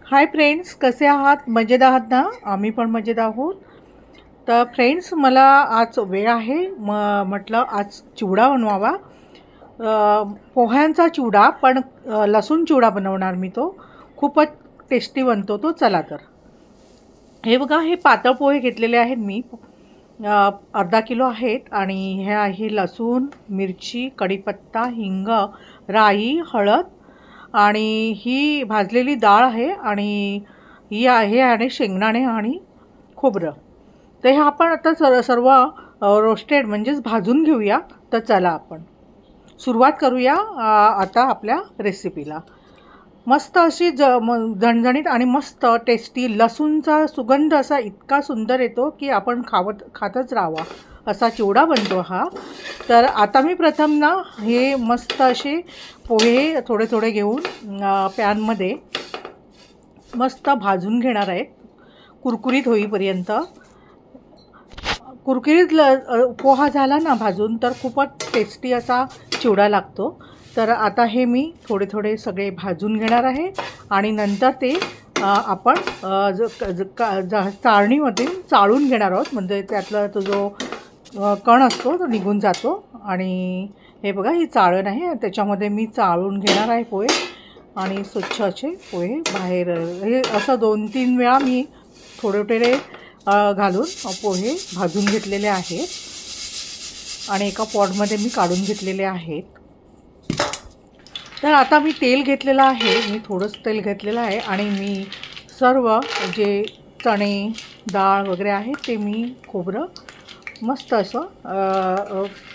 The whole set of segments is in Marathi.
हाय फ्रेंड्स, कसे आहात? मजेत आहात ना? आम्ही पण मजेत आहोत. तर फ्रेंड्स, मला आज वेळ आहे, म्हटलं आज चिवडा बनवावा. पोह्यांचा चिवडा, पण लसूण चिवडा बनवणार मी. तो खूपच टेस्टी बनतो तो. चला तर, हे बघा, हे पातळ पोहे घेतलेले आहेत मी. अर्धा किलो आहेत. आणि हे आहे लसूण, मिरची, कढीपत्ता, हिंग, राई, हळद, आणि ही भाजलेली डाळ आहे, आणि ही आहे आणि शेंगदाणे आणि खोबरं. तर हे आपण आता सर्व रोस्टेड म्हणजेच भाजून घेऊया. तर चला आपण सुरुवात करूया आता आपल्या रेसिपीला. मस्त अशी झणझणीत आणि मस्त टेस्टी लसूणचा सुगंध असा इतका सुंदर येतो की आपण खातच राहावा असा चिवडा बनतो हा. तर आता मी प्रथम ना हे मस्त असे पोहे थोडे थोडे घेऊन पॅनमध्ये मस्त भाजून घेणार आहे, कुरकुरीत होईपर्यंत. कुरकुरीत पोहा झाला ना भाजून तर खूपच टेस्टी असा चिवडा लागतो. तर आता हे मी थोडे थोडे सगळे भाजून घेणार आहे, आणि नंतर ते आपण चाळणीमध्ये चाळून घेणार आहोत. म्हणजे त्यातला तो जो कण असतो तो निघून जातो. आणि हे बघा, ही चाळण आहे, त्याच्यामध्ये मी चाळून घेणार आहे पोहे. आणि स्वच्छ असे पोहे बाहेर हे असं 2-3 वेळा मी थोडे थोडे घालून पोहे भाजून घेतलेले आहेत. आणि एका पॉटमध्ये मी काढून घेतलेले आहेत. तर आता मी तेल घेतलेलं आहे, मी थोडंच तेल घेतलेलं आहे. आणि मी सर्व जे चणे, डाळ वगैरे आहे ते मी खोबरं मस्त असं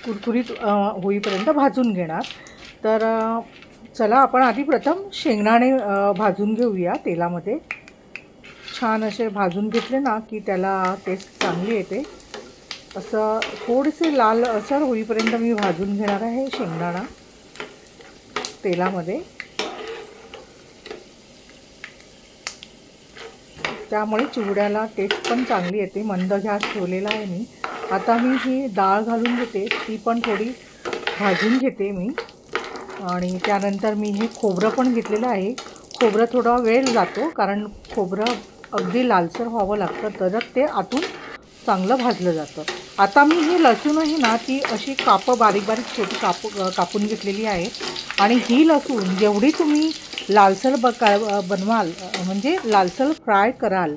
कुरकुरीत होईपर्यंत भाजून घेणार. तर चला, आपण आधी प्रथम शेंगदाणे भाजून घेऊया तेलामध्ये. छान असे भाजून घेतले ना की त्याला टेस्ट चांगली येते. असं थोडेसे लाल असर होईपर्यंत मी भाजून घेणार आहे शेंगदाणा तेलामध्ये. त्यामुळे चिवड्याला टेस्ट पण चांगली येते. मंद गॅस ठेवलेला आहे मी. आता मी ही डाळ घालून घेते, ती पण थोडी भाजून घेते मी. आणि त्यानंतर मी हे खोबरं पण घेतलेलं आहे. खोबरं थोडा वेळ जातो, कारण खोबरं अगदी लालसर व्हावं लागतं, तरच ते आतून चांगलं भाजलं जातं. आता मी ही लसूण आहे ना ती अशी बारीक बारीक छोटी कापून घेतलेली आहे. आणि ही लसूण जेवढी तुम्ही लालसर बनवाल, म्हणजे लालसर फ्राय कराल,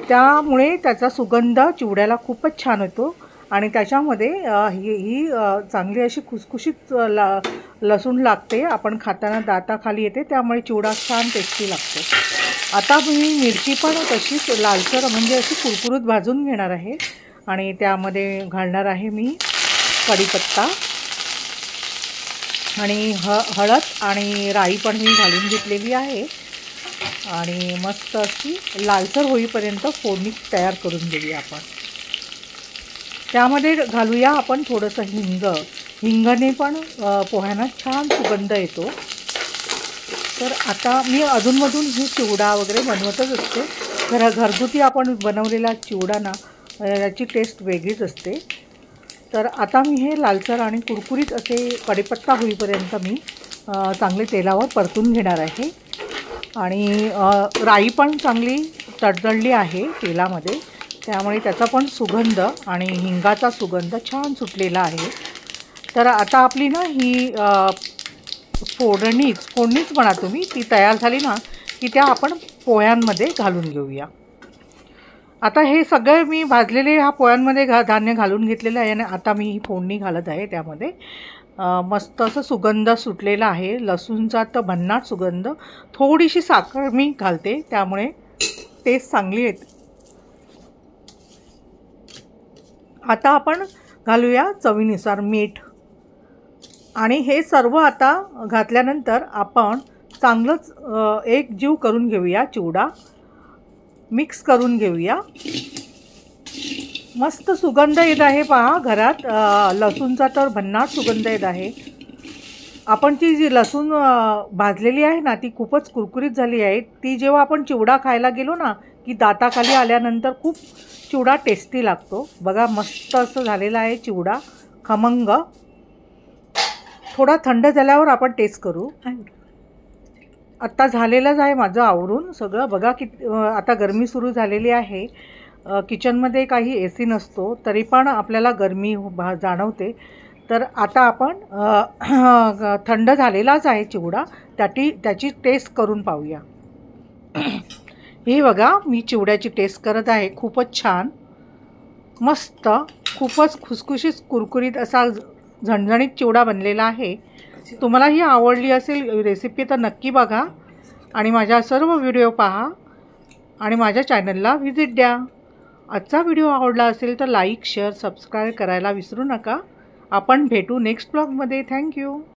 त्यामुळे त्याचा सुगंध चिवड्याला खूपच छान येतो. आणि त्याच्यामध्ये ही चांगली अशी खुसखुशीत लसूण लागते, आपण खाताना दाताखाली येते, त्यामुळे चिवडा छान टेस्टी लागतो. आता मी मिरची पण तशीच लालसर म्हणजे अशी कुरकुरीत भाजून घेणार आहे. आणि त्यामध्ये घालणार आहे मी कढीपत्ता, आणि हळद आणि राई पण मी घालून घेतलेली आहे. आणि मस्त अशी लालसर होईपर्यंत फोडणी तयार करून घेऊया आपण. त्यामध्ये घालूया आपण थोडंसं हिंग. हिंगाने पण पोह्यांना छान सुगंध येतो. तर आता मी अधूनमधून ही चिवडा वगैरे बनवतच असते. घरगुती आपण बनवलेला चिवडा ना याची टेस्ट वेगळीच असते. तर आता मी हे लालसर आणि कुरकुरीत असे कढीपत्ता होईपर्यंत मी चांगले तेलावर परतून घेणार आहे. आणि राई पण चांगली तडतडली आहे तेलामध्ये, त्यामुळे त्याचा पण सुगंध आणि हिंगाचा सुगंध छान सुटलेला आहे. तर आता आपली ना ही फोडणीच म्हणा तुम्ही, ती तयार झाली ना की त्या आपण पोह्यांमध्ये घालून घेऊया. आता हे सगळे मी भाजलेले ह्या पोह्यांमध्ये धान्य घालून घेतलेलं आहे. आणि आता मी ही फोडणी घालत आहे. त्यामध्ये मस्त असं सुगंध सुटलेला आहे लसूणचा, तर भन्नाट सुगंध. थोडीशी साखर मी घालते, त्यामुळे टेस्ट चांगली येते. आता आपण घालूया चवीनुसार मीठ. आणि हे सर्व आता घातल्यानंतर आपण चांगलंच एकजीव करून घेऊया. चिवडा मिक्स करून घेऊया. मस्त सुगंध येत आहे पहा घरात. लसूणचा तर भन्नाट सुगंध येत आहे. आपण ती जी लसूण भाजलेली आहे ना ती खूपच कुरकुरीत झाली आहे. ती जेव्हा आपण चिवडा खायला गेलो ना की दाताखाली आल्यानंतर खूप चिवडा टेस्टी लागतो. बघा, मस्त असं झालेला आहे चिवडा, खमंग. थोडा थंड झाल्यावर आपण टेस्ट करू. आत्ता झालेलंच आहे माझं आवरून सगळं. बघा की आता गरमी सुरू झालेली आहे. किचनमध्ये काही ए सी नसतो तरी पण आपल्याला गरमी जाणवते. तर आता आपण थंड झालेलाच आहे चिवडा, त्याची टेस्ट करून पाहूया. ही बघा मी चिवड्याची टेस्ट करत आहे. खूपच छान, मस्त, खूपच खुसखुशीत कुरकुरीत असा झणझणीत चिवडा बनलेला आहे. तुम्हाला ही आवडली असेल रेसिपी तर नक्की बघा आणि माझ्या सर्व व्हिडिओ पहा आणि माझ्या चॅनलला व्हिजिट द्या. आजचा व्हिडिओ आवडला असेल तर लाईक, शेअर, सबस्क्राईब करायला विसरू नका. आपण भेटू नेक्स्ट ब्लॉगमध्ये. थँक्यू.